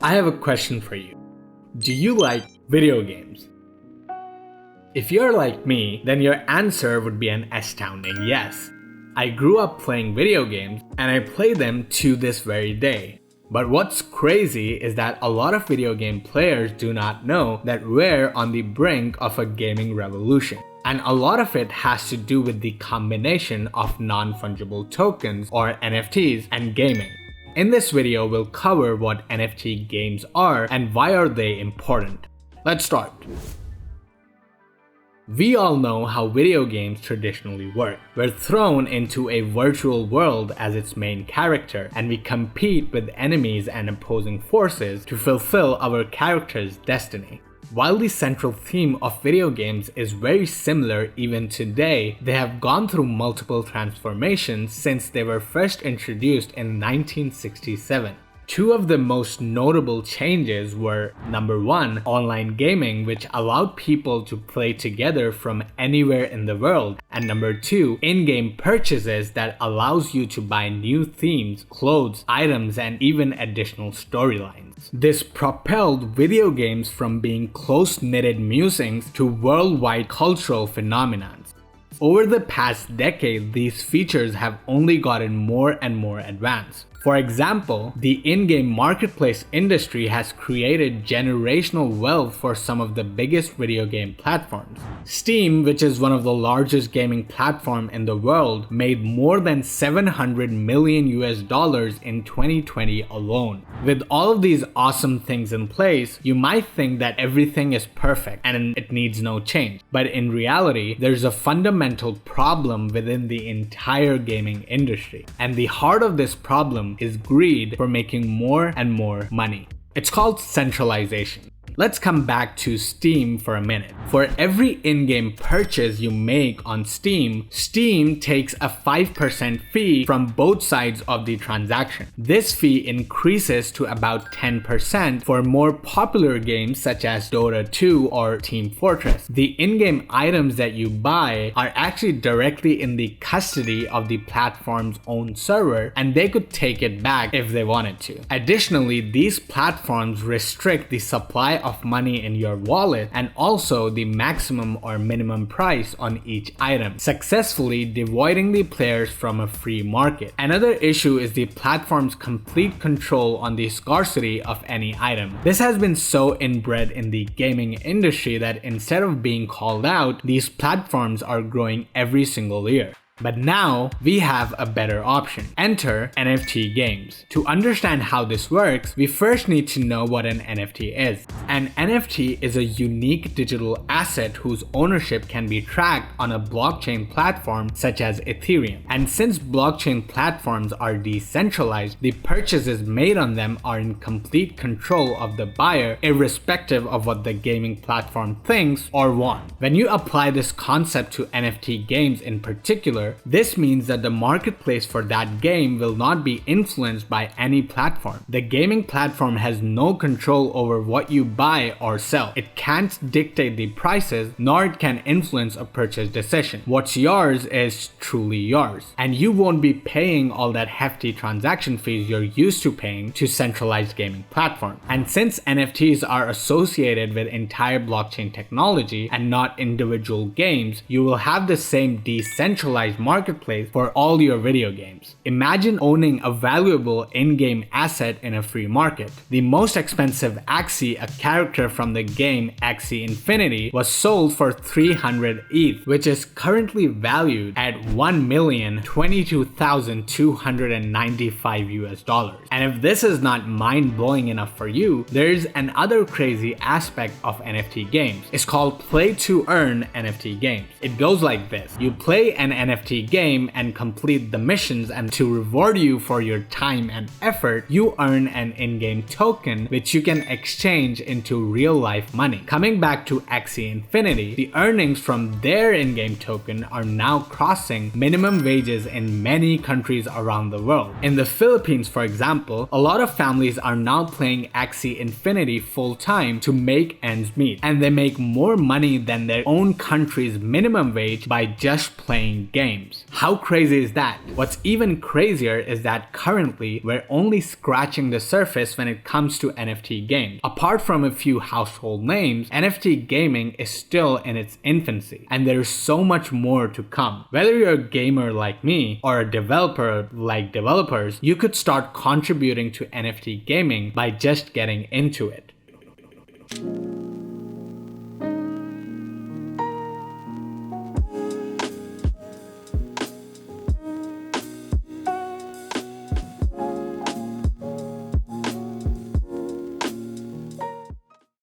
I have a question for you. Do you like video games? If you're like me, then your answer would be an astounding yes. I grew up playing video games and I play them to this very day. But what's crazy is that a lot of video game players do not know that we're on the brink of a gaming revolution. And a lot of it has to do with the combination of non-fungible tokens or NFTs and gaming. In this video, we'll cover what NFT games are and why are they important. Let's start. We all know how video games traditionally work. We're thrown into a virtual world as its main character, and we compete with enemies and opposing forces to fulfill our character's destiny. While the central theme of video games is very similar even today, they have gone through multiple transformations since they were first introduced in 1967. Two of the most notable changes were number 1, online gaming, which allowed people to play together from anywhere in the world, and number 2, in-game purchases that allows you to buy new themes, clothes, items, and even additional storylines. This propelled video games from being close-knitted musings to worldwide cultural phenomena. Over the past decade, these features have only gotten more and more advanced. For example, the in-game marketplace industry has created generational wealth for some of the biggest video game platforms. Steam, which is one of the largest gaming platforms in the world, made more than $700 million in 2020 alone. With all of these awesome things in place, you might think that everything is perfect and it needs no change. But in reality, there's a fundamental problem within the entire gaming industry. And the heart of this problem is greed for making more and more money. It's called centralization. Let's come back to Steam for a minute. For every in-game purchase you make on Steam, Steam takes a 5% fee from both sides of the transaction. This fee increases to about 10% for more popular games such as Dota 2 or Team Fortress. The in-game items that you buy are actually directly in the custody of the platform's own server, and they could take it back if they wanted to. Additionally, these platforms restrict the supply of money in your wallet and also the maximum or minimum price on each item, successfully devoiding the players from a free market. Another issue is the platform's complete control on the scarcity of any item. This has been so inbred in the gaming industry that instead of being called out, these platforms are growing every single year. But now, we have a better option. Enter NFT Games. To understand how this works, we first need to know what an NFT is. An NFT is a unique digital asset whose ownership can be tracked on a blockchain platform such as Ethereum. And since blockchain platforms are decentralized, the purchases made on them are in complete control of the buyer, irrespective of what the gaming platform thinks or wants. When you apply this concept to NFT games in particular, this means that the marketplace for that game will not be influenced by any platform. The gaming platform has no control over what you buy or sell. It can't dictate the prices, nor it can influence a purchase decision. What's yours is truly yours, and you won't be paying all that hefty transaction fees you're used to paying to centralized gaming platforms. And since NFTs are associated with entire blockchain technology and not individual games, you will have the same decentralized marketplace for all your video games. Imagine owning a valuable in-game asset in a free market. The most expensive Axie, a character from the game Axie Infinity, was sold for 300 ETH, which is currently valued at $1,022,295 And if this is not mind-blowing enough for you, there's another crazy aspect of NFT games. It's called play to earn NFT games. It goes like this. You play an NFT game and complete the missions, and to reward you for your time and effort, you earn an in-game token which you can exchange into real-life money. Coming back to Axie Infinity, the earnings from their in-game token are now crossing minimum wages in many countries around the world. In the Philippines, for example, a lot of families are now playing Axie Infinity full-time to make ends meet, and they make more money than their own country's minimum wage by just playing games. games. How crazy is that? What's even crazier is that currently we're only scratching the surface when it comes to NFT games. Apart from a few household names, NFT gaming is still in its infancy, and there's so much more to come. Whether you're a gamer like me or a developer like developers, you could start contributing to NFT gaming by just getting into it.